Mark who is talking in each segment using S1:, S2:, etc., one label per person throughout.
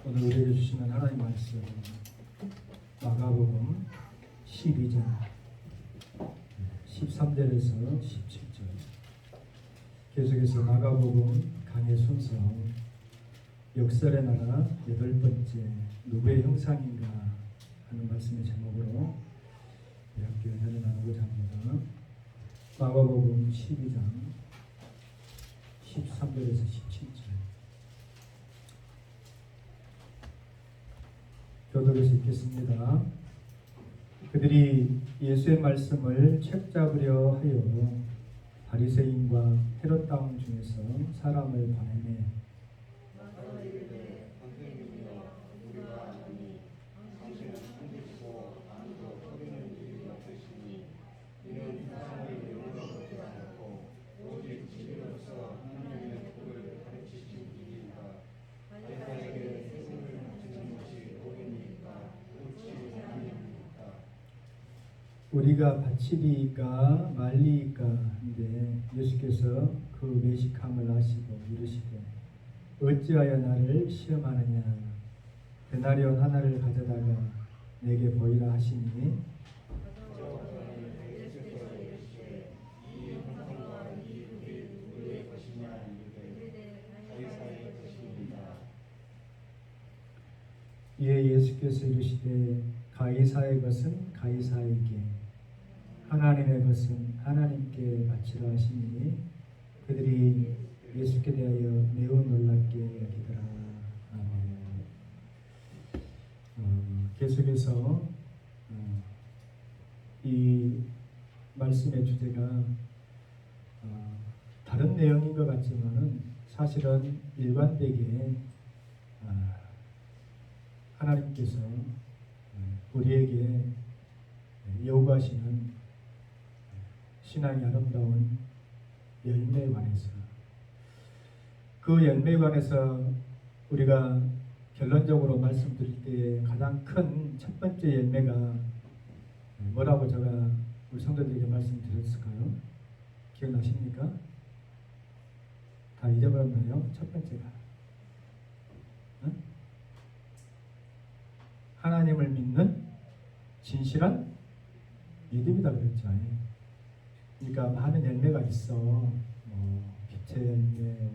S1: 오늘 우리에게 주시는 하나님 말씀 마가복음 12장 13절에서 17절. 계속해서 마가복음 강해 순서 역설의 나라 8번째 누구의 형상인가 하는 말씀의 제목으로 함께 은혜를 나누고자 합니다. 마가복음 12장 13절에서 17절. 교독에서 읽겠습니다. 그들이 예수의 말씀을 책잡으려 하여 바리새인과 헤롯 땅 중에서 사람을 보내매 우리가 바치리이까 말리이까 한데 예수께서 그 매식함을 아시고 이르시되 어찌하여 나를 시험하느냐 데나리온 하나를 가져다가 내게 보이라 하시니 이에 예수께서 이르시되 가이사의 것은 가이사에게 하나님의 것은 하나님께 바치라 하시니 그들이 예수께 대하여 매우 놀랍게 여기더라. 아멘. 계속해서 이 말씀의 주제가 다른 내용인 것 같지만은 사실은 일관되게 하나님께서 우리에게 요구하시는 신앙이 아름다운 열매에 관해서 그 열매에 관해서 우리가 결론적으로 말씀드릴 때에 가장 큰 첫 번째 열매가 뭐라고 제가 우리 성도들에게 말씀드렸을까요? 기억나십니까? 다 잊어버렸나요? 첫 번째가 응? 하나님을 믿는 진실한 믿음이다 그랬죠. 그러니까 많은 열매가 있어. 빛의 열매,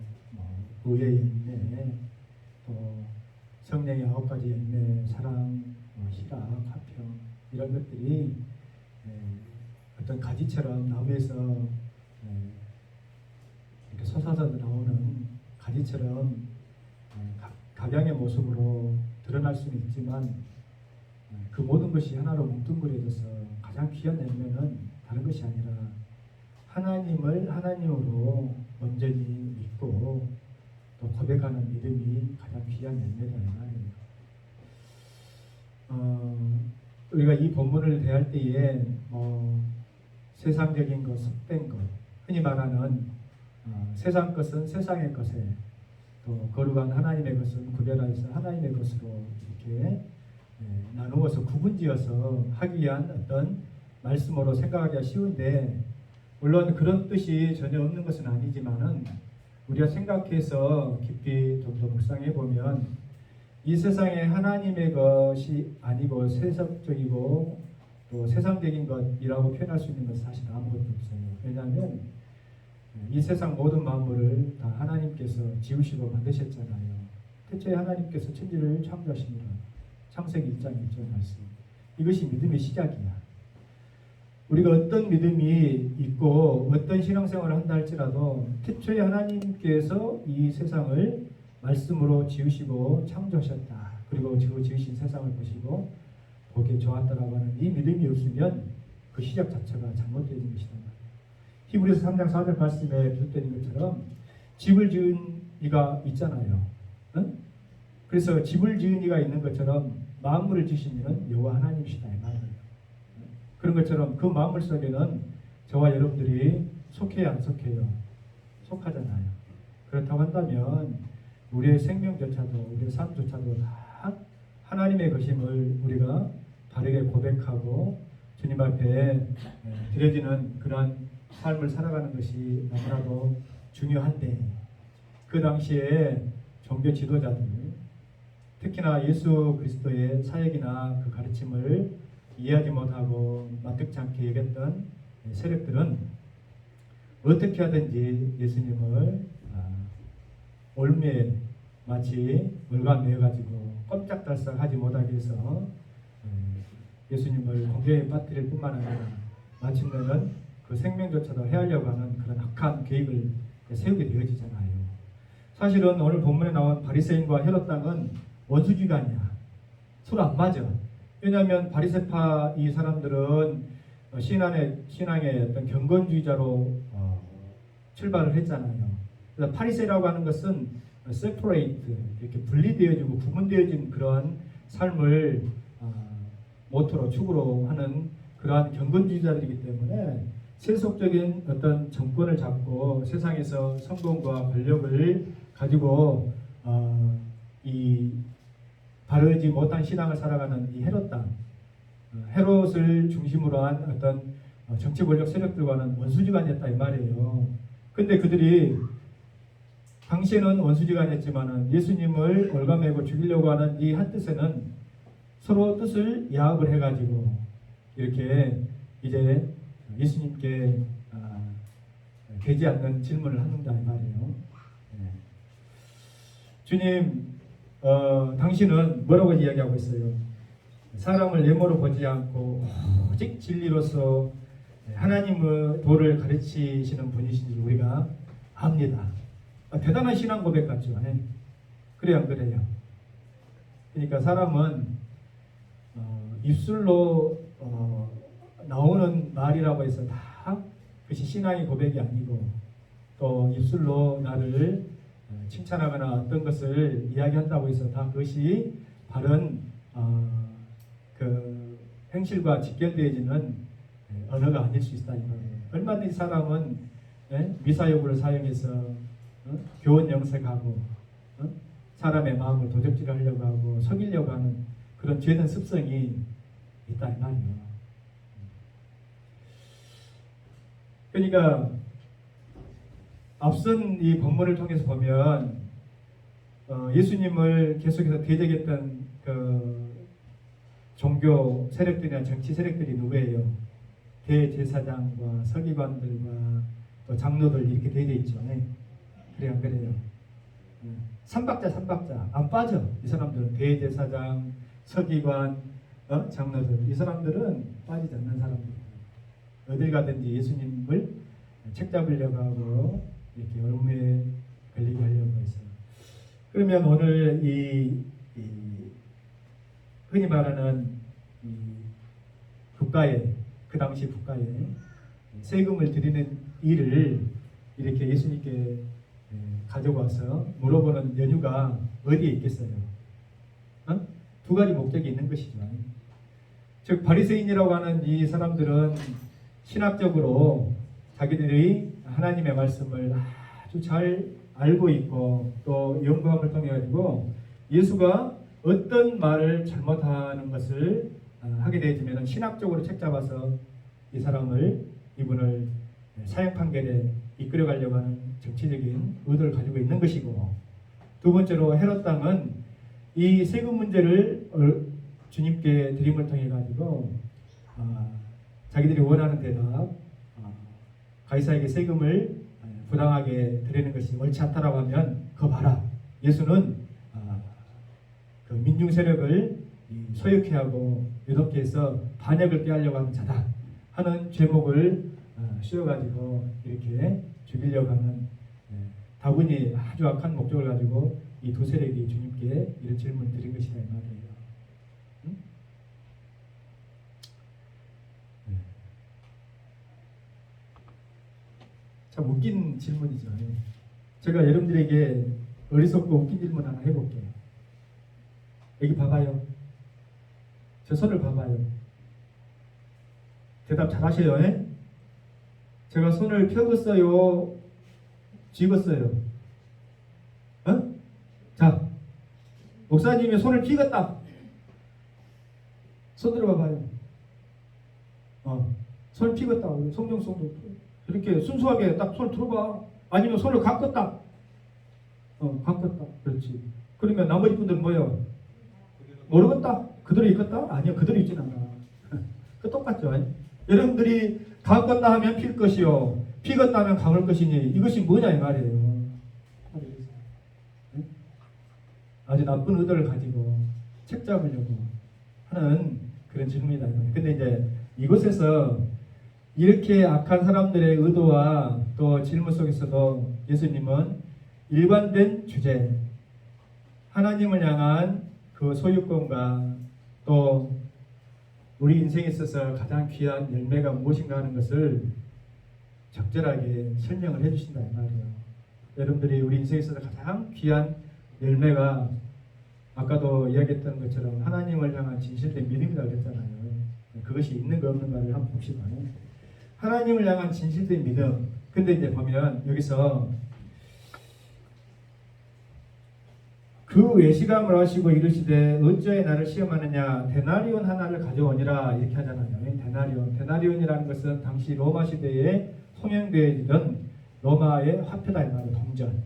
S1: 의의 열매, 또 성령의 9가지 열매, 사랑, 희락, 화평 이런 것들이 어떤 가지처럼 나무에서 이렇게 솟아서 나오는 가지처럼 각양의 모습으로 드러날 수는 있지만 그 모든 것이 하나로 뭉뚱그려져서 가장 귀한 열매는 다른 것이 아니라 하나님을 하나님으로 온전히 믿고 또 고백하는 믿음이 가장 귀한 열매다 이 말이에요. 우리가 이 본문을 대할 때에 세상적인 것, 속된 것, 흔히 말하는 세상 것은 세상의 것에 또 거룩한 하나님의 것은 구별하여서 하나님의 것으로 이렇게 나누어서 구분지어서 하기 위한 어떤 말씀으로 생각하기가 쉬운데 물론 그런 뜻이 전혀 없는 것은 아니지만은 우리가 생각해서 깊이 좀 더 묵상해 보면 이 세상에 하나님의 것이 아니고 세속적이고 또 세상적인 것이라고 표현할 수 있는 것은 사실 아무것도 없어요. 왜냐하면 이 세상 모든 만물을 다 하나님께서 지으시고 만드셨잖아요. 태초에 하나님께서 천지를 창조하십니다. 창세기 1장 1절 말씀. 이것이 믿음의 시작이야. 우리가 어떤 믿음이 있고 어떤 신앙생활을 한다 할지라도 태초에 하나님께서 이 세상을 말씀으로 지으시고 창조하셨다. 그리고 지으신 세상을 보시고 보기에 좋았다라고 하는 이 믿음이 없으면 그 시작 자체가 잘못되어진 것이다. 히브리서 3장 4절 말씀에 비롯되는 것처럼 집을 지은 이가 있잖아요. 응? 그래서 집을 지은 이가 있는 것처럼 만물을 지으신 이는 여호와 하나님이시다 이 말이에요. 그런 것처럼 그 만물 속에는 저와 여러분들이 속해야 안 속해요? 속하잖아요. 그렇다고 한다면 우리의 생명조차도 우리의 삶조차도 다 하나님의 것임을 우리가 바르게 고백하고 주님 앞에 드려지는 그러한 삶을 살아가는 것이 너무나도 중요한데 그 당시에 종교 지도자들 특히나 예수 그리스도의 사역이나 그 가르침을 이해하지 못하고 마뜩지 않게 여겼던 세력들은 어떻게 하든지 예수님을 올무에 마치 물과매어가지고 꼼짝달싹하지 못하게 해서 예수님을 공경에 빠뜨릴 뿐만 아니라 마침내는 그 생명조차도 해하려고 하는 그런 악한 계획을 세우게 되어지잖아요. 사실은 오늘 본문에 나온 바리새인과 헤롯 당은 원수지간이야. 서로 안 맞아. 왜냐하면 바리새파 이 사람들은 신앙의 어떤 경건주의자로 출발을 했잖아요. 그래서 파리새라고 하는 것은 separate, 이렇게 분리되어지고 구분되어진 그런 삶을 모토로 축으로 하는 그러한 경건주의자들이기 때문에 세속적인 어떤 정권을 잡고 세상에서 성공과 권력을 가지고 이 바르지 못한 신앙을 살아가는 이 헤롯 당, 헤롯을 중심으로 한 어떤 정치 권력 세력들과는 원수지간이었다 이 말이에요. 근데 그들이 당시에는 원수지간이었지만은 예수님을 올가매고 죽이려고 하는 이 한 뜻에는 서로 뜻을 야합을 해가지고 이렇게 이제 예수님께 되지 않는 질문을 한다 이 말이에요. 주님, 당신은 뭐라고 이야기하고 있어요? 사람을 외모로 보지 않고 오직 진리로서 하나님의 도를 가르치시는 분이신지 우리가 압니다. 대단한 신앙 고백 같죠? 그래요, 안 그래요? 그러니까 사람은 입술로 나오는 말이라고 해서 다 그것이 신앙의 고백이 아니고 또 입술로 나를 칭찬하거나 어떤 것을 이야기한다고 해서 다 그것이 바른 그 행실과 직결되어지는 언어가 아닐 수 있다. 얼마든지 사람은 미사여구를 사용해서 교원 영색하고 사람의 마음을 도적질하려고 하고 속이려고 하는 그런 죄된 습성이 있다 이 말이에요. 그러니까 앞선 이 본문을 통해서 보면 예수님을 계속해서 대적했던 그 종교 세력들이나 정치 세력들이 누구예요? 대제사장과 서기관들과 또 장로들 이렇게 되어 있죠. 그래요, 안 그래요? 삼박자 안 빠져. 이 사람들은 대제사장, 서기관, 장로들 이 사람들은 빠지지 않는 사람들. 어딜 가든지 예수님을 책잡으려고 하고 이렇게 얼음에 걸리게 하려고 해서. 그러면 오늘 이 흔히 말하는 이 국가에 그 당시 국가에 세금을 드리는 일을 이렇게 예수님께 가지고 와서 물어보는 연유가 어디에 있겠어요? 두 가지 목적이 있는 것이죠. 즉 바리새인이라고 하는 이 사람들은 신학적으로 자기들이 하나님의 말씀을 아주 잘 알고 있고 또 연구함을 통해 가지고 예수가 어떤 말을 잘못하는 것을 하게 되어지면 신학적으로 책잡아서 이 사람을 이분을 사형 판결에 이끌어가려고 하는 정치적인 의도를 가지고 있는 것이고, 두 번째로 헤롯 당은 이 세금 문제를 주님께 드림을 통해 가지고 자기들이 원하는 대답, 가이사에게 세금을 부당하게 드리는 것이 옳지 않다라고 하면 그거 봐라, 예수는 그 민중 세력을 소욕케 하고 유독케 해서 반역을 꾀하려고 하는 자다 하는 제목을 씌워가지고 이렇게 죽이려고 하는 다분히 아주 악한 목적을 가지고 이 두 세력이 주님께 이런 질문을 드린 것이다 이 말이에요. 응? 참 웃긴 질문이죠. 제가 여러분들에게 어리석고 웃긴 질문 하나 해볼게요. 여기 봐봐요. 제 손을 봐봐요. 대답 잘 하셔요. 제가 손을 펴었어요? 쥐었어요? 자, 목사님이 손을 펴었다. 손 들어봐봐요. 손을 펴었다. 성경성도 이렇게 순수하게 딱 손을 들어봐. 아니면 손을 감겼다. 감겼다. 그렇지. 그러면 나머지 분들은 뭐예요? 모르겠다. 그대로 읽겠다? 아니요, 그대로 읽진 않아. 그 똑같죠. 여러분들이 감건다 하면 필 것이요, 피건다 하면 감을 것이니 이것이 뭐냐 이 말이에요. 아주 나쁜 의도를 가지고 책 잡으려고 하는 그런 질문이다. 근데 이제 이곳에서 이렇게 악한 사람들의 의도와 또 질문 속에서도 예수님은 일관된 주제, 하나님을 향한 그 소유권과 또 우리 인생에 있어서 가장 귀한 열매가 무엇인가 하는 것을 적절하게 설명을 해주신다 이 말이에요. 여러분들이 우리 인생에 있어서 가장 귀한 열매가 아까도 이야기했던 것처럼 하나님을 향한 진실된 믿음이라고 했잖아요. 그것이 있는가 없는가를 한번 봅시다. 하나님을 향한 진실된 믿음. 근데 이제 보면 여기서 그 외식함을 하시고 이르시되 어찌하여 나를 시험하느냐, 데나리온 하나를 가져오니라 이렇게 하잖아요. 데나리온이라는 것은 당시 로마 시대에 통용되어지던 로마의 화폐다 이 말이에요. 동전.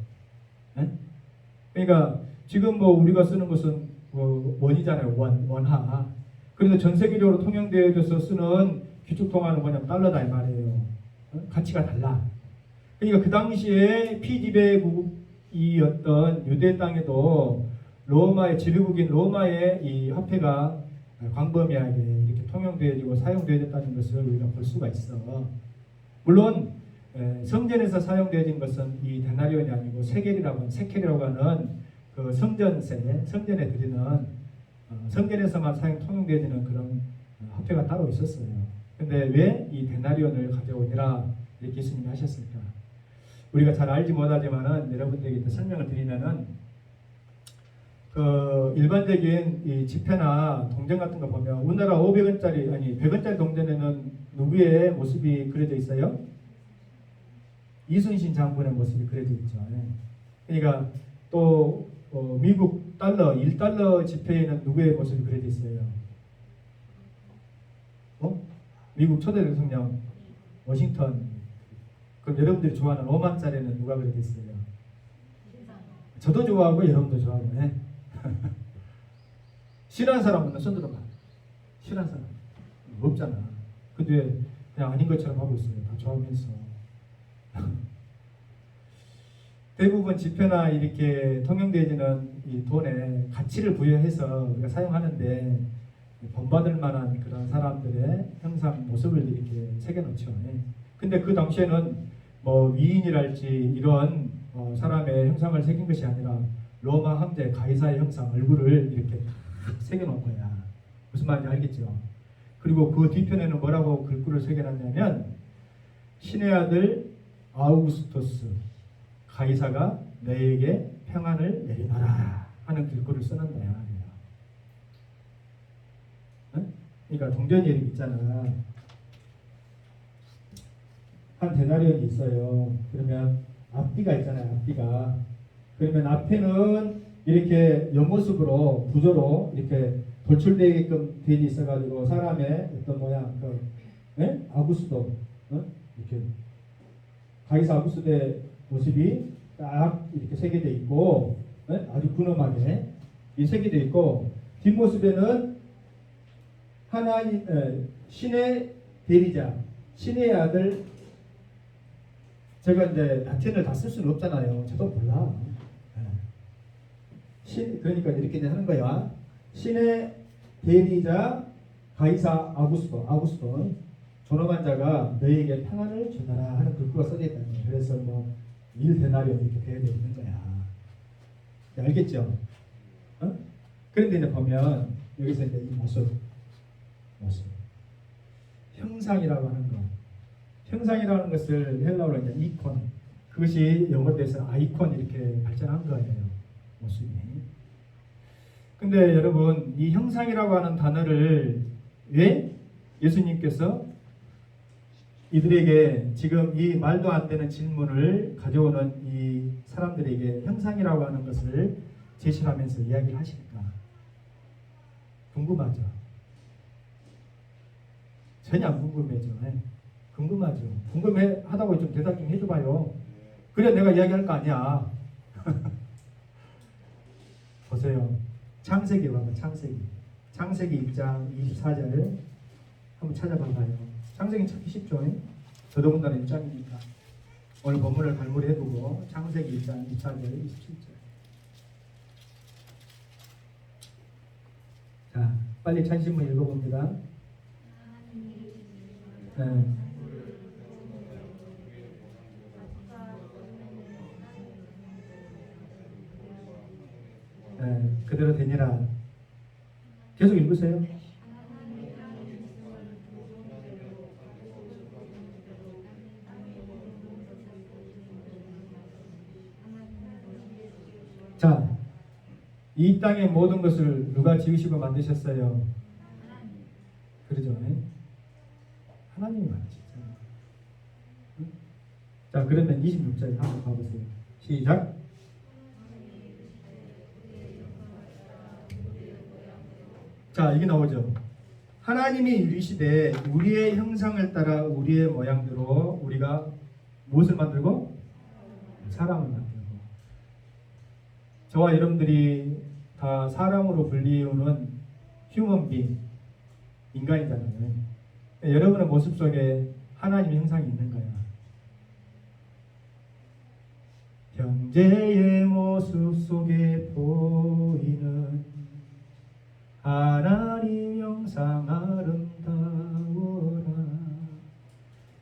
S1: 그러니까 지금 뭐 우리가 쓰는 것은 원이잖아요. 원화. 그래서 전 세계적으로 통용되어져서 쓰는 기축통화는 뭐냐면 달러다 이 말이에요. 가치가 달라. 그러니까 그 당시에 피지배국이었던 유대 땅에도 로마의 지배국인 로마의 이 화폐가 광범위하게 이렇게 통용되어지고 사용되어졌다는 것을 우리가 볼 수가 있어. 물론 성전에서 사용되어진 것은 이 데나리온이 아니고 세켈이라고 하는 그 성전세, 성전에 드리는 성전에서만 통용되어지는 그런 화폐가 따로 있었어요. 근데 왜 이 데나리온을 가져오니라 이렇게 예수님이 하셨을까? 우리가 잘 알지 못하지만은 여러분들에게 설명을 드리면은 그 일반적인 이 지폐나 동전 같은 거 보면 우리나라 500원짜리 아니 100원짜리 동전에는 누구의 모습이 그려져 있어요? 이순신 장군의 모습이 그려져 있죠. 그러니까 또 미국 달러 1달러 지폐에는 누구의 모습이 그려져 있어요? 미국 초대 대통령 워싱턴. 그럼 여러분들이 좋아하는 5만짜리는 누가 그려져 있어요? 저도 좋아하고 여러분도 좋아하고. 싫어하는 사람은 손 들어봐. 싫어하는 사람 없잖아. 근데 그냥 아닌 것처럼 하고 있어요. 다 좋아하면서. 대부분 지폐나 이렇게 통용되어지는 이 돈에 가치를 부여해서 우리가 사용하는데 본받을 만한 그런 사람들의 형상 모습을 이렇게 새겨놓죠. 근데 그 당시에는 뭐 위인이랄지 이런 사람의 형상을 새긴 것이 아니라 로마 황제 가이사의 형상 얼굴을 이렇게 새겨놓은 거야. 무슨 말인지 알겠죠? 그리고 그 뒤편에는 뭐라고 글귀를 새겨놨냐면 신의 아들 아우구스토스 가이사가 너에게 평안을 내리노라 하는 글귀를 써놓은 거야. 그러니까 동전이 이렇게 있잖아. 한 데나리온이 있어요. 그러면 앞뒤가 있잖아요. 앞뒤가. 그러면 앞에는 이렇게 옆모습으로 구조로 이렇게 돌출되게끔 되어 있어가지고 사람의 어떤 모양, 아구스도 이렇게 가이사 아구스도의 모습이 딱 이렇게 새겨져 있고 아주 근엄하게 이 새겨져 있고 뒷모습에는 하나님 신의 대리자, 신의 아들. 제가 이제 라틴을 다 쓸 수는 없잖아요. 저도 몰라. 그러니까 이렇게 하는 거야. 신의 대리자 가이사 아구스도 존엄한 자가 너에게 평안을 주노라 하는 글귀가 써져 있다는 거예요. 그래서 뭐 1데나리온 이렇게 되어 있는 거야. 알겠죠? 그런데 이제 보면 여기서 이제 이 모습 형상이라고 하는 거. 형상이라는 것을 헬라어로 이제 이콘. 그것이 영어로 돼서 아이콘 이렇게 발전한 거예요. 모습이. 근데 여러분 이 형상이라고 하는 단어를 왜 예수님께서 이들에게 지금 이 말도 안 되는 질문을 가져오는 이 사람들에게 형상이라고 하는 것을 제시하면서 이야기를 하실까? 궁금하죠? 전혀 안 궁금해져. 궁금하죠. 궁금해 하다고 좀 대답 좀 해줘봐요. 그래 내가 이야기할 거 아니야. 보세요. 창세기 봐봐. 창세기 1장 24절 한번 찾아봐봐요. 창세기 찾기 쉽죠? 더더군다나 1장이니까 오늘 본문을 갈무리해두고 창세기 1장 24절 27절. 자, 빨리 찬신문 읽어봅니다. 네. 네, 그대로 되니라. 계속 읽으세요. 자, 이 땅의 모든 것을 누가 지으시고 만드셨어요? 그러죠? 하나님이 만드셨어요. 자, 그러면 26절 한번 봐보세요. 시작. 자, 이게 나오죠. 하나님이 이르시되 우리의 형상을 따라 우리의 모양대로 우리가 무엇을 만들고? 사람을 만들고. 저와 여러분들이 다 사람으로 불리우는 휴먼빙, 인간이잖아요. 여러분의 모습 속에 하나님의 형상이 있는 거야. 형제의 모습 속에 보이는 하나님 형상 아름다워라.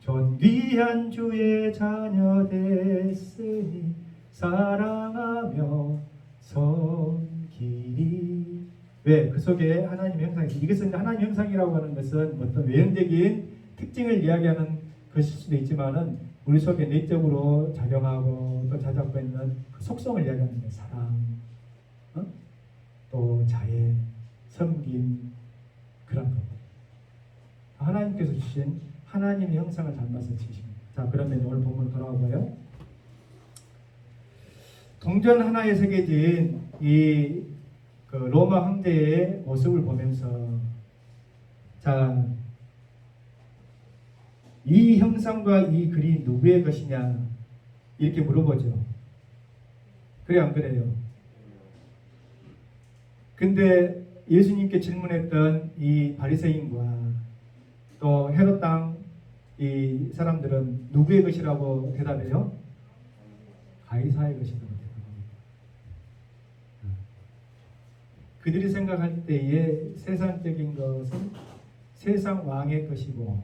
S1: 존귀한 주의 자녀 됐으니 사랑하며 섬기리. 왜? 그 속에 하나님의 형상이. 이것은 하나님의 형상이라고 하는 것은 어떤 외형적인 특징을 이야기하는 것일 수도 있지만은 우리 속에 내적으로 작용하고 또 자작고 있는 그 속성을 이야기하는 거예요. 사랑, 또 자애, 섬김, 그런 것들. 하나님께서 주신 하나님의 형상을 닮아서 지으십니다. 자, 그러면 오늘 본문 돌아와 봐요. 동전 하나에 새겨진 이 로마 황제의 모습을 보면서, 자, 이 형상과 이 글이 누구의 것이냐 이렇게 물어보죠. 그래 안 그래요? 근데 예수님께 질문했던 이 바리새인과 또 헤롯 땅 이 사람들은 누구의 것이라고 대답해요? 가이사의 것이라고 대답합니다. 그들이 생각할 때에 세상적인 것은 세상 왕의 것이고,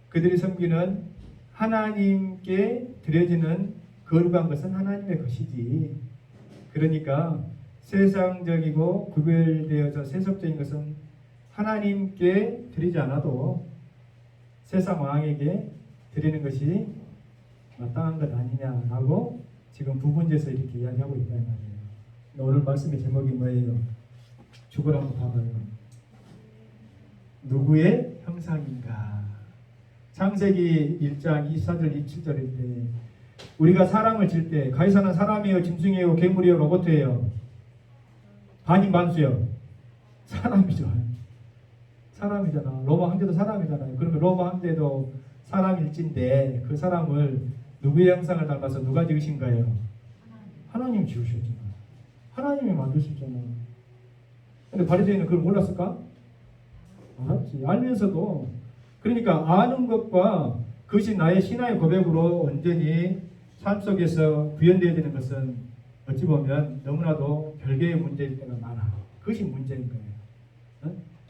S1: 그들이 섬기는 하나님께 드려지는 거룩한 것은 하나님의 것이지. 그러니까 세상적이고 구별되어져 세속적인 것은 하나님께 드리지 않아도 세상 왕에게 드리는 것이 마땅한 것 아니냐라고 지금 부분제에서 이렇게 이야기하고 있다 이 말이에요. 오늘 말씀의 제목이 뭐예요? 주걸 한번 봐봐요. 누구의 형상인가? 창세기 1장 24절 27절일 때 우리가 사람을 질 때 가이사는 사람이에요? 짐승이에요? 괴물이에요? 로봇이에요? 반인 반수요? 사람이죠. 사람이잖아. 로마 황제도 사람이잖아요. 그러면 로마 황제도 사람일진데 그 사람을 누구의 형상을 닮아서 누가 지으신 거예요? 하나님 지으셨잖아. 하나님이 만드셨잖아. 근데 바리새인은 그걸 몰랐을까? 알았지. 알면서도, 그러니까 아는 것과 그것이 나의 신앙의 고백으로 온전히 삶 속에서 구현되어야 되는 것은 어찌 보면 너무나도 별개의 문제일 때가 많아. 그것이 문제인 거예요.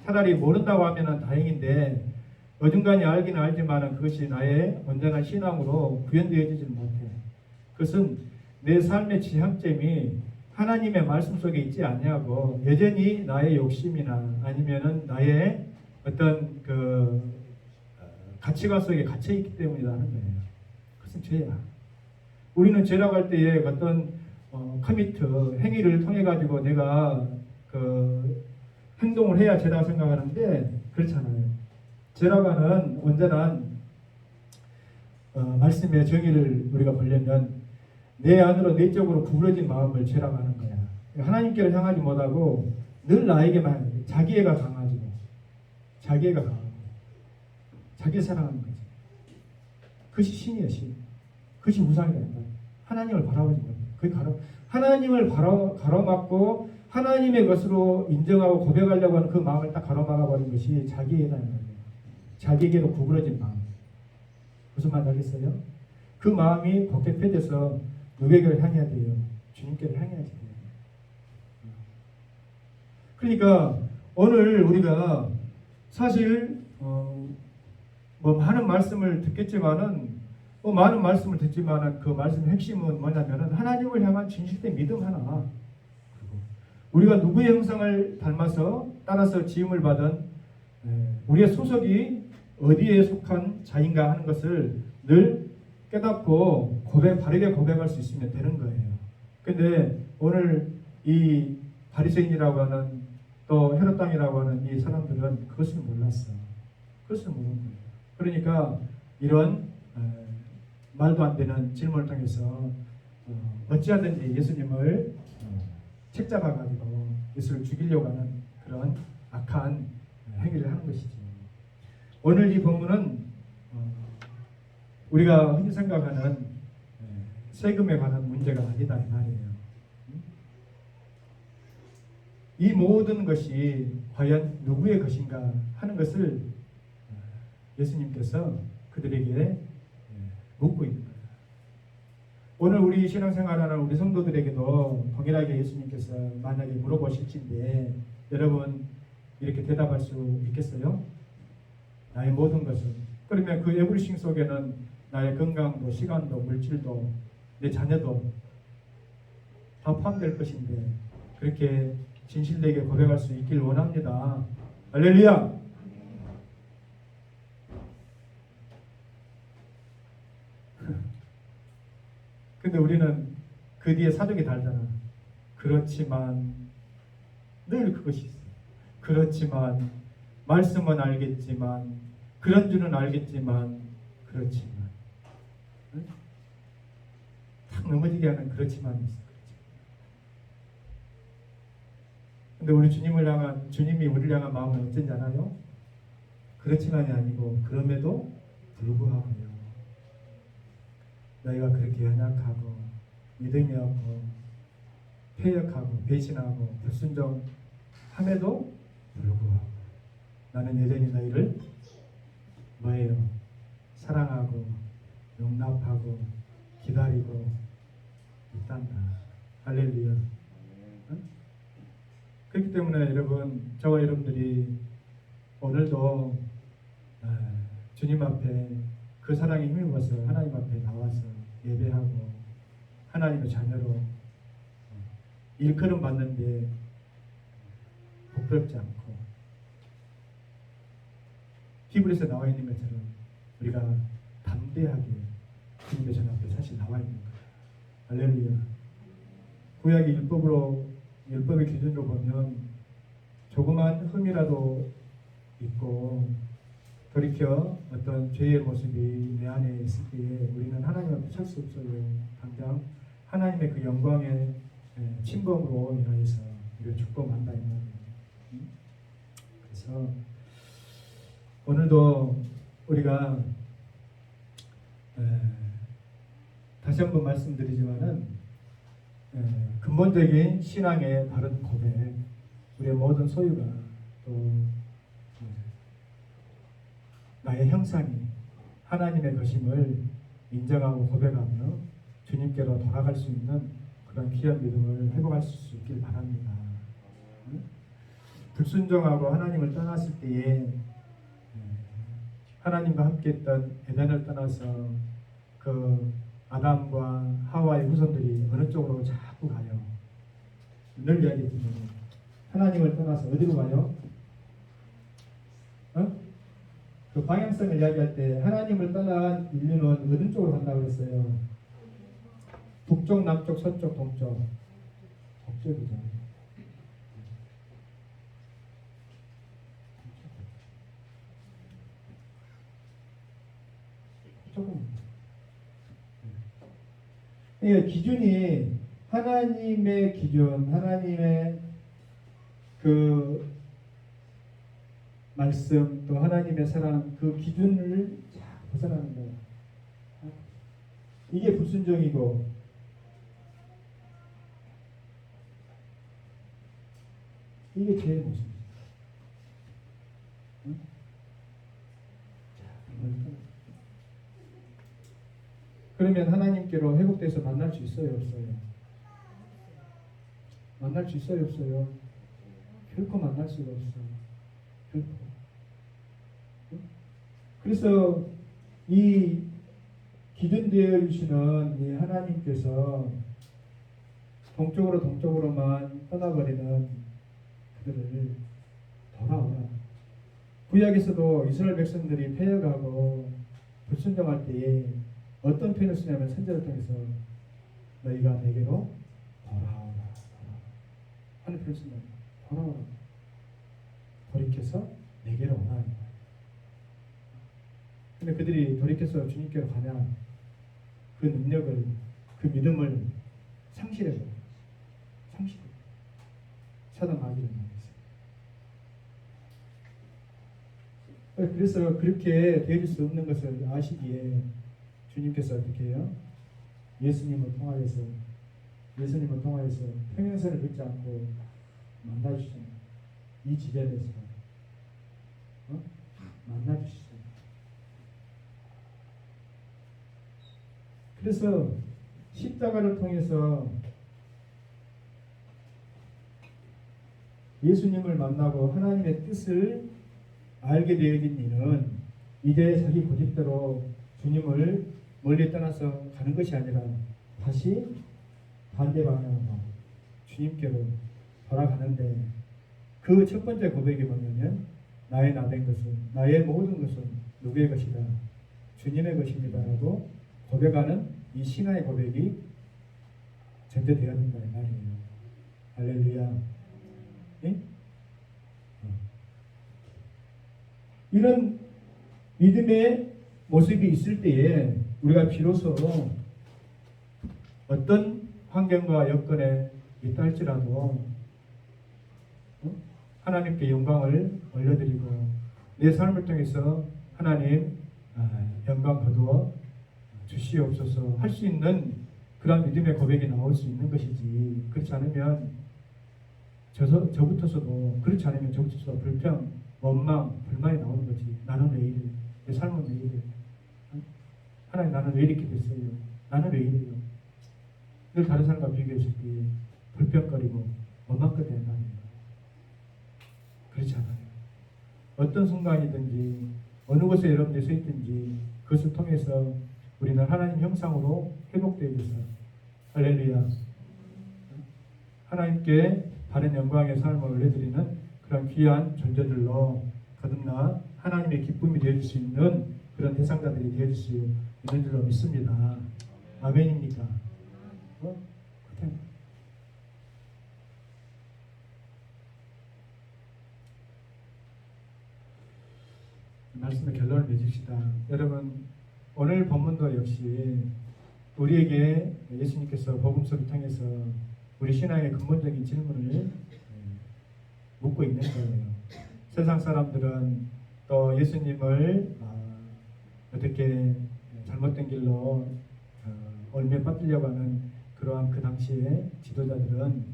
S1: 차라리 모른다고 하면 다행인데 어중간히 알기는 알지만 그것이 나의 온전한 신앙으로 구현되어지지 못해. 그것은 내 삶의 지향점이 하나님의 말씀 속에 있지 않냐고 여전히 나의 욕심이나 아니면은 나의 어떤 그 가치관 속에 갇혀 있기 때문이라는 거예요. 그것은 죄야. 우리는 죄라고 할 때에 어떤 커미트 행위를 통해 가지고 내가 그 행동을 해야 죄라고 생각하는데 그렇잖아요. 죄라고 하는 온전한 말씀의 정의를 우리가 보려면 내 안으로 내적으로 구부러진 마음을 죄라고 하는 거야. 하나님께로 향하지 못하고 늘 나에게만 자기애가 강하고 자기 사랑하는 거지. 그것이 신이야, 신. 그것이 우상이란다. 하나님을 바라보지 못해. 그게 바로 하나님을 가로막고 하나님의 것으로 인정하고 고백하려고 하는 그 마음을 딱 가로막아 버린 것이 자기애라는 거예요. 자기에게로 구부러진 마음. 무슨 말 알겠어요? 그 마음이 곧게 펴져서 누구에게를 향해야 돼요? 주님께를 향해야지 돼요. 그러니까 오늘 우리가 사실 뭐 많은 말씀을 듣겠지만은 많은 말씀을 듣지만은 그 말씀의 핵심은 뭐냐면은 하나님을 향한 진실된 믿음 하나. 우리가 누구의 형상을 닮아서 따라서 지음을 받은 우리의 소속이 어디에 속한 자인가 하는 것을 늘 깨닫고 바르게 고백할 수 있으면 되는 거예요. 근데 오늘 이 바리새인이라고 하는 또 헤롯 땅이라고 하는 이 사람들은 그것을 몰랐어. 그것을 모르는 거예요. 그러니까 이런 말도 안 되는 질문을 통해서 어찌하든지 예수님을 책잡아가지고 예수를 죽이려고 하는 그런 악한 행위를 하는 것이지. 오늘 이 본문은 우리가 흔히 생각하는 세금에 관한 문제가 아니다 이 말이에요. 이 모든 것이 과연 누구의 것인가 하는 것을 예수님께서 그들에게 묻고 있는 거예요. 오늘 우리 신앙생활하는 우리 성도들에게도 동일하게 예수님께서 만약에 물어보실진데 여러분 이렇게 대답할 수 있겠어요? 나의 모든 것은. 그러면 그 에브리싱 속에는 나의 건강도 시간도 물질도 내 자녀도 다 포함될 것인데 그렇게 진실되게 고백할 수 있길 원합니다. 할렐루야! 근데 우리는 그 뒤에 사족이 달잖아. 그렇지만 늘 그것이 있어. 그렇지만 말씀은 알겠지만 그런 줄은 알겠지만 그렇지만 응? 탁 넘어지게 하는 그렇지만이 있어. 근데 우리 주님이 우리를 향한 마음은 어쩐지 아나요? 그렇지만이 아니고 그럼에도 불구하고요. 너희가 그렇게 연약하고 믿음이 없고 패역하고 배신하고 불순종함에도 불구하고 나는 여전히 너희를 뭐예요? 사랑하고 용납하고 기다리고 있단다. 할렐루야. 응? 그렇기 때문에 여러분, 저와 여러분들이 오늘도 주님 앞에 그 사랑에 힘입어서 하나님 앞에 나와서 예배하고 하나님의 자녀로 일컬음 받는데 부끄럽지 않고 히브리서에 나와 있는 것처럼 우리가 담대하게 주님의 전 앞에 사실 나와 있는 거예요. 할렐루야. 구약의 율법의 기준으로 보면 조그만 흠이라도 있고 돌이켜 어떤 죄의 모습이 내 안에 있을 때에 우리는 하나님 앞에 설 수 없어요. 당장 하나님의 그 영광의 침범으로 인하여서 우리가 죽고만다 이 말이에요. 그래서 오늘도 우리가 다시 한번 말씀드리지만은 근본적인 신앙의 바른 고백, 우리의 모든 소유가 또 나의 형상이 하나님의 것임을 인정하고 고백하며 주님께로 돌아갈 수 있는 그런 귀한 믿음을 회복할 수 있길 바랍니다. 불순종하고 하나님을 떠났을 때에 하나님과 함께했던 에덴을 떠나서 그 아담과 하와의 후손들이 어느 쪽으로 자꾸 가요? 늘 이야기했지만 하나님을 떠나서 어디로 가요? 그 방향성을 이야기할 때 하나님을 떠난 인류는 어느 쪽으로 간다고 그랬어요? 북쪽, 남쪽, 서쪽, 동쪽. 북쪽이죠. 조금. 그러니까 기준이 하나님의 기준, 하나님의 그 말씀 또 하나님의 사랑 그 기준을 자꾸 벗어나는 거예요. 이게 불순종이고 이게 제 모습입니다. 응? 그러면 하나님께로 회복돼서 만날 수 있어요, 없어요? 만날 수 있어요, 없어요? 결코 만날 수가 없어요. 결코. 그래서 이 기준되어 주시는 이 하나님께서 동쪽으로만 떠나버리는 그들을 돌아오라. 구약에서도 이스라엘 백성들이 패역하고 불순종할 때에 어떤 표현을 쓰냐면 선지자를 통해서 너희가 내게로 돌아오라. 하는 표현을 쓴다. 돌아오라. 돌이켜서 내게로 오라. 근데 그들이 돌이켜서 주님께로 가면 그 능력을, 그 믿음을 상실해요. 상실해요. 사단 마귀를 말했어요. 그래서 그렇게 되어질 수 없는 것을 아시기에 주님께서 어떻게 해요? 예수님을 통하여서 평행선을 긋지 않고 만나주시는 이 지대에서 만나주시죠. 그래서 십자가를 통해서 예수님을 만나고 하나님의 뜻을 알게 되어진 이는 이제 자기 고집대로 주님을 멀리 떠나서 가는 것이 아니라 다시 반대 방향으로 주님께로 돌아가는데 그 첫 번째 고백이 뭐냐면 나의 나된 것은, 나의 모든 것은 누구의 것이다? 주님의 것입니다 라고 고백하는 이 신앙의 고백이 전제되어야 된다 이 말이에요. 할렐루야. 네? 이런 믿음의 모습이 있을 때에 우리가 비로소 어떤 환경과 여건에 있다 할지라도 하나님께 영광을 올려드리고 내 삶을 통해서 하나님 영광 거두어 주시옵소서 할 수 있는 그런 믿음의 고백이 나올 수 있는 것이지, 그렇지 않으면 저부터서도 불평, 원망, 불만이 나오는 거지. 나는 왜 이래? 내 삶은 왜 이래? 하나님 나는 왜 이렇게 됐어요? 나는 왜 이래요? 늘 다른 사람과 비교했을 때 불평거리고 원망거리는 말이에요. 그렇지 않아요. 어떤 순간이든지 어느 곳에 여러분들이 서 있든지 그것을 통해서 우리는 하나님 형상으로 회복되어져서 할렐루야 하나님께 바른 영광의 삶을 올려드리는 그런 귀한 존재들로 거듭나 하나님의 기쁨이 되어줄 수 있는 그런 대상자들이 되어줄 수 있는 줄로 믿습니다. 아멘입니까? 말씀의 결론을 맺읍시다. 여러분 오늘 본문도 역시 우리에게 예수님께서 복음서를 통해서 우리 신앙의 근본적인 질문을 묻고 있는 거예요. 세상 사람들은 또 예수님을 어떻게 잘못된 길로 올매 빠뜨려고 하는 그러한 그 당시의 지도자들은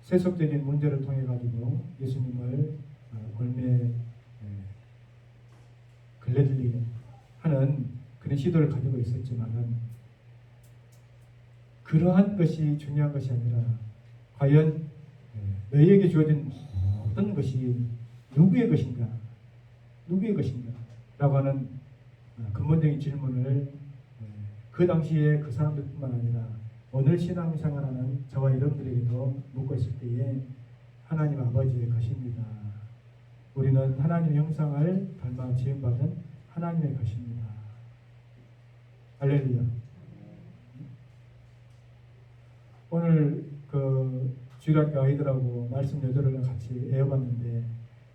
S1: 세속적인 문제를 통해 가지고 예수님을 올매 걸레들리게 하는 그런 시도를 가지고 있었지만 그러한 것이 중요한 것이 아니라 과연 너희에게 주어진 모든 것이 누구의 것인가 라고 하는 근본적인 질문을 그 당시에 그 사람들뿐만 아니라 오늘 신앙생활하는 저와 여러분들에게도 묻고 있을 때에 하나님 아버지의 것입니다. 우리는 하나님의 형상을 닮아 지음받은 하나님의 것입니다. 할렐루야. 오늘 그 주일학교 아이들하고 말씀 여절을 같이 외워봤는데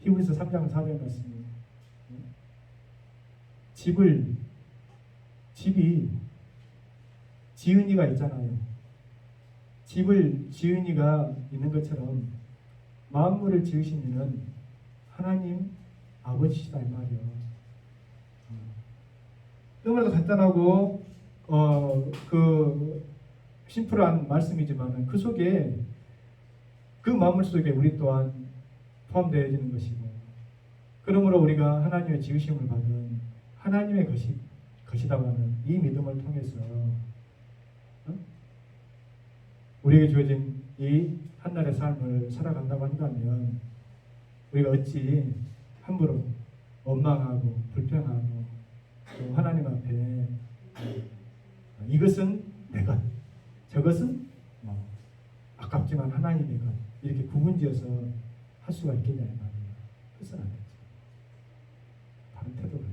S1: 히브리서 3장 4절 말씀이 집이 지은이가 있잖아요. 집을 지은이가 있는 것처럼 만물을 지으신 이는 하나님 아버지시다 이 말이요. 너무나도 간단하고 그 심플한 말씀이지만 그 속에 그 만물 속에 우리 또한 포함되어지는 것이고, 그러므로 우리가 하나님의 지으심을 받은 하나님의 것이라고 하는 이 믿음을 통해서 우리에게 주어진 이 한날의 삶을 살아간다고 한다면 우리가 어찌 함부로 원망하고 불평하고 또 하나님 앞에 이것은 내 것, 저것은 아깝지만 하나님의 것, 이렇게 구분지어서 할 수가 있겠냐 이 말이에요. 그것은 안 되죠. 바른 태도가 있죠.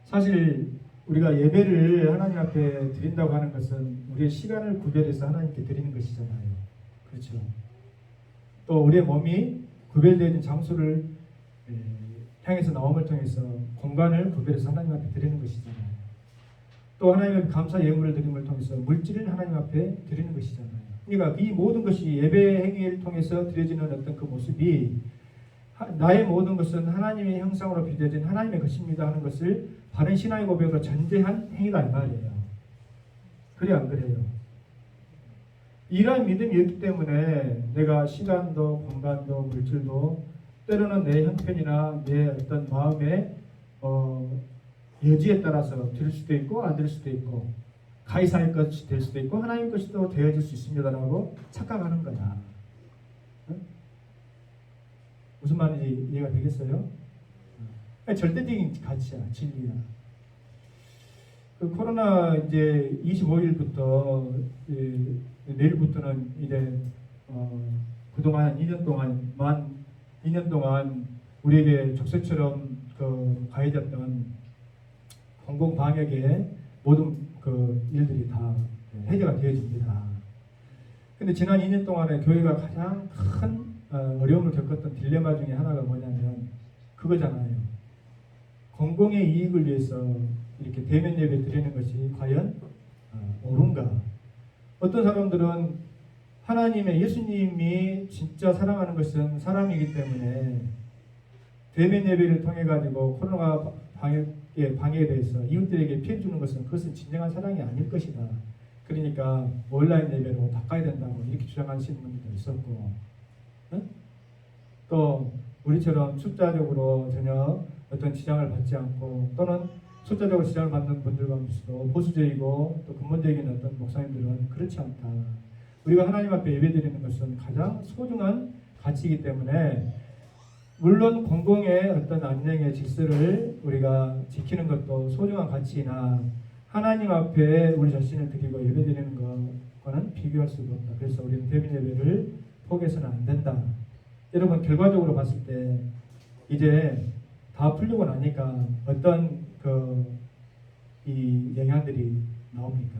S1: 사실 우리가 예배를 하나님 앞에 드린다고 하는 것은 우리의 시간을 구별해서 하나님께 드리는 것이잖아요. 그렇죠. 또 우리의 몸이 구별되어진 장소를 향해서 나옴을 통해서 공간을 구별해서 하나님 앞에 드리는 것이잖아요. 또 하나님 앞에 감사 예물을 드림을 통해서 물질을 하나님 앞에 드리는 것이잖아요. 그러니까 이 모든 것이 예배 행위를 통해서 드려지는 어떤 그 모습이 나의 모든 것은 하나님의 형상으로 빚어진 하나님의 것입니다 하는 것을 바른 신앙의 고백으로 전제한 행위다 이 말이에요. 그래 안 그래요? 이러한 믿음이 있기 때문에 내가 시간도 공간도 물질도 때로는 내 형편이나 내 어떤 마음의 여지에 따라서 될 수도 있고 안 될 수도 있고 가이사의 것이 될 수도 있고 하나님 것이 또 되어질 수 있습니다라고 착각하는 거야. 응? 무슨 말인지 이해가 되겠어요? 절대적인 가치야, 진리야. 그 코로나 이제 25일부터 내일부터는 이제 그동안 2년 동안 우리에게 족쇄처럼 그 가해졌던 공공 방역의 모든 그 일들이 다 해제가 되어집니다. 근데 지난 2년 동안에 교회가 가장 큰 어려움을 겪었던 딜레마 중에 하나가 뭐냐면 그거잖아요. 공공의 이익을 위해서 이렇게 대면 예배 드리는 것이 과연 옳은가? 어떤 사람들은 하나님의 예수님이 진짜 사랑하는 것은 사람이기 때문에 대면 예배를 통해 가지고 코로나 방역에 대해서 이웃들에게 피해 주는 것은 그것은 진정한 사랑이 아닐 것이다. 그러니까 온라인 예배로 바꿔야 된다고 이렇게 주장하시는 분들도 있었고, 또 우리처럼 숫자적으로 전혀 어떤 지장을 받지 않고 또는 숫자적으로 지장을 받는 분들 가운데서도 보수적이고 또 근본적인 어떤 목사님들은 그렇지 않다. 우리가 하나님 앞에 예배드리는 것은 가장 소중한 가치이기 때문에 물론 공공의 어떤 안녕의 질서를 우리가 지키는 것도 소중한 가치이나 하나님 앞에 우리 자신을 드리고 예배드리는 것과는 비교할 수가 없다. 그래서 우리는 대면 예배를 포기해서는 안 된다. 여러분 결과적으로 봤을 때 이제 다 풀리고 나니까 어떤 이 영향들이 나옵니까?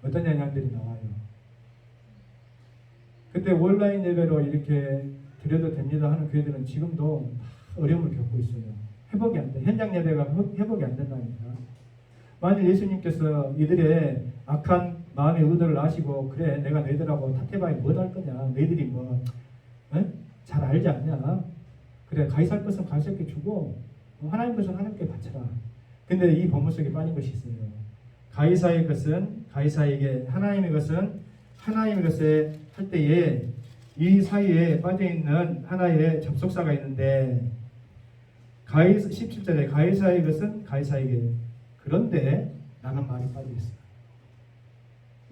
S1: 어떤 영향들이 나와요? 그때 온라인 예배로 이렇게 드려도 됩니다 하는 교회들은 지금도 어려움을 겪고 있어요. 회복이 안 돼. 현장 예배가 회복이 안 된다니까. 만일 예수님께서 이들의 악한 마음의 의도를 아시고 그래 내가 너희들하고 탓해봐야 뭘 할 거냐. 너희들이 잘 알지 않냐. 그래 가이사의 것은 가이사에게 주고 하나님 것은 하나님께 바쳐라. 근데 이 본문 속에 빠진 것이 있어요. 가이사의 것은 가이사에게 하나님의 것은 하나님의 것에 할 때에 이 사이에 빠져있는 하나의 접속사가 있는데 17절에 가이사의 것은 가이사에게 그런데 라는 말이 빠져있어요.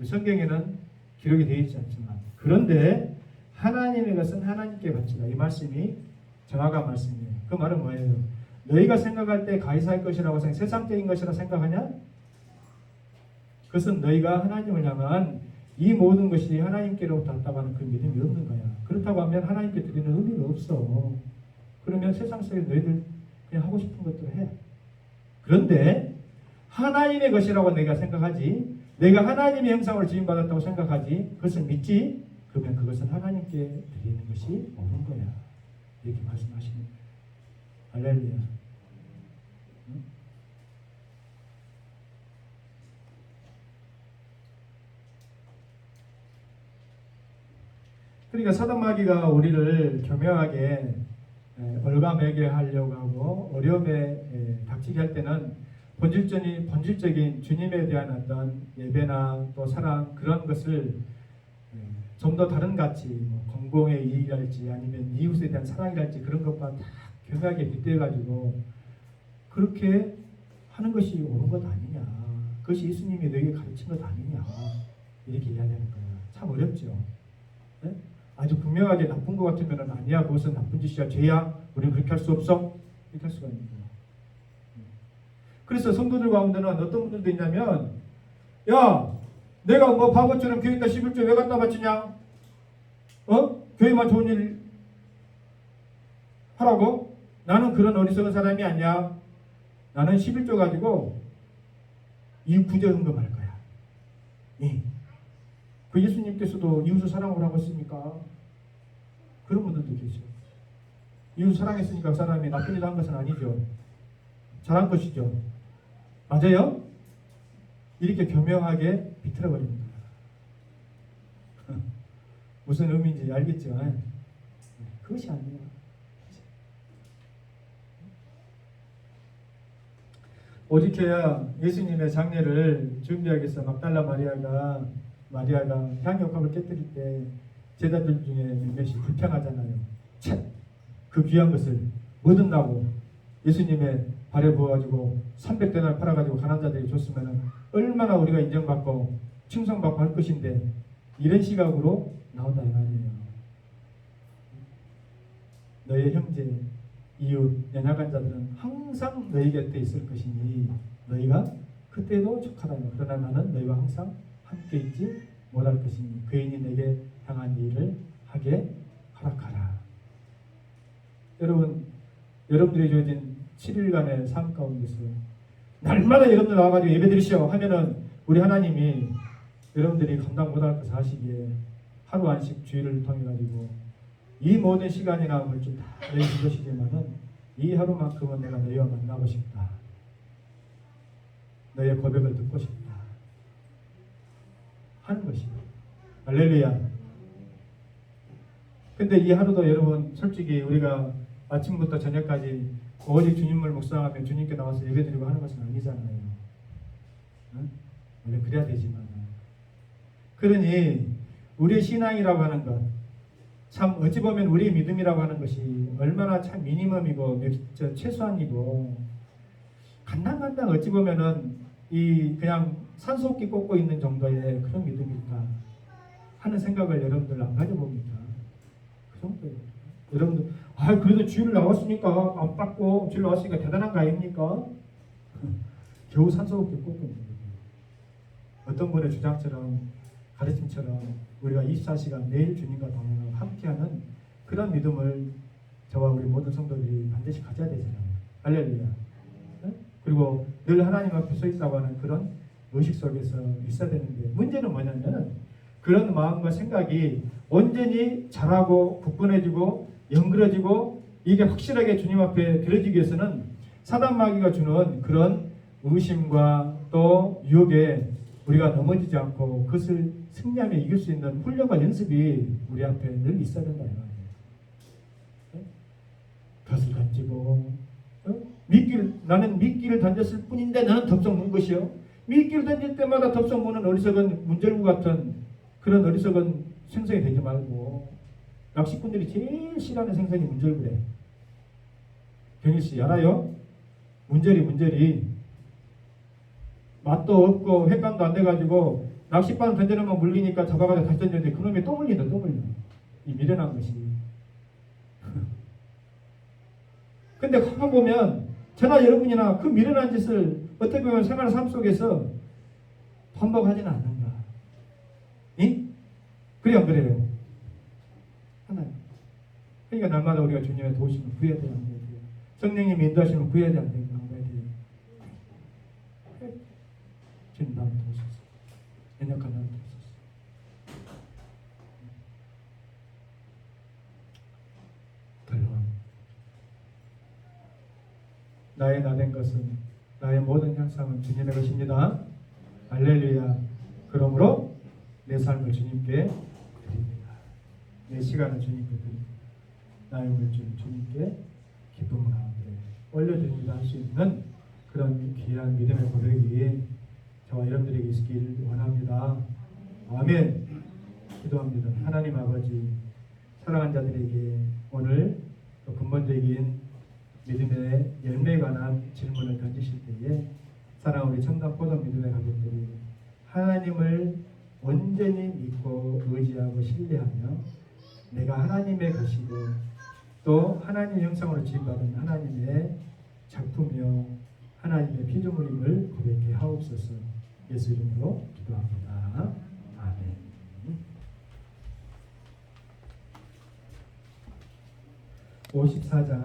S1: 성경에는 기록이 되어 있지 않지만 그런데 하나님의 것은 하나님께 바치라. 이 말씀이 정확한 말씀이에요. 그 말은 뭐예요? 너희가 생각할 때 가이사의 것이라고 세상적인 것이라 생각하냐? 그것은 너희가 하나님을 향한 이 모든 것이 하나님께로부터 왔다고 하는 그 믿음이 없는 거야. 그렇다고 하면 하나님께 드리는 의미가 없어. 그러면 세상 속에 너희들 그냥 하고 싶은 것들을 해. 그런데 하나님의 것이라고 내가 생각하지, 내가 하나님의 형상을 지음받았다고 생각하지, 그것을 믿지, 그러면 그것은 하나님께 드리는 것이 옳은 거야. 이렇게 말씀하시는 거예요. 할렐루야. 그러니까 사단 마귀가 우리를 교묘하게 얼감매게 하려고 하고 어려움에 닥치게 할 때는 본질적인 주님에 대한 어떤 예배나 또 사랑 그런 것을 좀 더 다른 가치, 뭐 공공의 이익이랄지 아니면 이웃에 대한 사랑이랄지 그런 것과 다 교묘하게 빗대가지고 그렇게 하는 것이 옳은 것 아니냐, 그것이 예수님이 너에게 가르친 것 아니냐, 이렇게 이야기하는 거예요. 참 어렵죠. 네? 아주 분명하게 나쁜 것 같으면 아니야, 그것은 나쁜 짓이야, 죄야, 우리는 그렇게 할 수 없어, 이렇게 할 수가 있는 거예요. 그래서 성도들 가운데는 어떤 분들도 있냐면, 야, 내가 뭐 바보처럼 교회에다 11조 왜 갖다 바치냐? 교회만 좋은 일 하라고? 나는 그런 어리석은 사람이 아니야. 나는 11조 가지고 이 구제 헌금할 거야. 예. 그 예수님께서도 이웃을 사랑하라고 했습니까? 그런 분들도 계셔. 이웃 사랑했으니까 그 사람이 나쁜 일을 한 것은 아니죠. 잘한 것이죠. 맞아요? 이렇게 교묘하게 비틀어 버립니다. 무슨 의미인지 알겠죠? 그것이 아니에요. 오직해야 예수님의 장례를 준비하기 위해서 막달라 마리아가 향유옥합을 깨뜨릴 때 제자들 중에 몇몇이 불평하잖아요. 참, 그 귀한 것을 얻은다고 예수님의 발에 부어가지고 300데나를 팔아가지고 가난한 자들에게 줬으면 얼마나 우리가 인정받고 칭송받고 할 것인데, 이런 시각으로 나온다 이 말이에요. 너의 형제, 이웃, 연약한 자들은 항상 너희 곁에 있을 것이니 너희가 그때도 족하다. 그러나 나는 너희와 항상 함께 있지 못할 것이니 그인이 내게 향한 일을 하게 허락하라. 여러분들이 주어진 7일간의 삶 가운데서 날마다 여러분들 나와가지고 예배 드리시오 하면은 우리 하나님이 여러분들이 감당 못할 것을 하시기에 하루 안식 주일을 통해 가지고 이 모든 시간이나 물질 다 너희 줄 것이지만은 이 하루만큼은 내가 너희와 만나고 싶다. 너희의 고백을 듣고 싶다. 하는 것이요. 할렐루야. 근데 이 하루도 여러분 솔직히 우리가 아침부터 저녁까지 오직 주님을 묵상하며 주님께 나와서 예배드리고 하는 것은 아니잖아요. 응? 원래 그래야 되지만. 그러니 우리의 신앙이라고 하는 것, 참 어찌 보면 우리의 믿음이라고 하는 것이 얼마나 참 미니멈이고 최소한이고 간당간당 어찌 보면은 이 그냥 산소호흡기 꽂고 있는 정도의 그런 믿음일까 하는 생각을 여러분들 안 가져봅니까? 그 정도예요. 여러분들 그래도 주일 나왔으니까 안 받고 주일 나왔으니까 대단한 거 아닙니까? 겨우 산소호흡기 꽂고 있는 거예요. 어떤 분의 주장처럼 가르침처럼 우리가 24시간 매일 주님과 동행하고 함께하는 그런 믿음을 저와 우리 모든 성도들이 반드시 가져야 되잖아요. 할렐루야. 네? 그리고 늘 하나님 앞에 서 있다고 하는 그런 의식 속에서 있어야 되는데, 문제는 뭐냐면 그런 마음과 생각이 온전히 잘하고 굳건해지고 연그러지고 이게 확실하게 주님 앞에 드려지기 위해서는 사단 마귀가 주는 그런 의심과 또 유혹에 우리가 넘어지지 않고 그것을 승리하며 이길 수 있는 훈련과 연습이 우리 앞에 늘 있어야 된다 이 말이에요. 덫을 던지고 나는 미끼를 던졌을 뿐인데 나는 덥석 문 것이요. 미끼를 던질 때마다 덥석 무는 어리석은 문절구 같은 그런 어리석은 생성이 되지 말고, 낚시꾼들이 제일 싫어하는 생선이 문절구래. 경일씨 알아요? 문절이 맛도 없고 횟감도 안 돼가지고 낚싯바늘 던져놓으면 물리니까 잡아가지고 다시 던졌는데 그놈이 또 물린다. 이 미련한 것이. 근데 가만 보면 저나 여러분이나 그 미련한 짓을 어떻게 보면 생활 삶 속에서 반복하지는 않는가. 이? 그래 안 그래요? 하나님. 그러니까 날마다 우리가 주님의 도우심을 구해야 돼요. 안 돼요? 성령님이 인도하시면 구해야 돼. 안 돼요? 주님 나를 도우소서. 연약한 나를 도우소서. 결론. 나의 나된 것은, 나의 모든 형상은 주님의 것입니다. 할렐루야. 그러므로 내 삶을 주님께 드립니다. 내 시간을 주님께 드립니다. 나의 물질을 주님께 기쁨 가운데 올려드립니다 할 수 있는 그런 귀한 믿음의 고백이 저와 여러분들에게 있길 원합니다. 아멘. 기도합니다. 하나님 아버지, 사랑하는 자들에게 오늘 또 근본적인 믿음의 열매에 관한 질문을 던지실 때에 사랑하는 우리 청담 포도 믿음의 가족들이 하나님을 온전히 믿고 의지하고 신뢰하며 내가 하나님의 것이고 또 하나님의 형상으로 지음받은 하나님의 작품이요 하나님의 피조물임을 고백해 하옵소서. 예수 이름으로 기도합니다. 아멘. 54장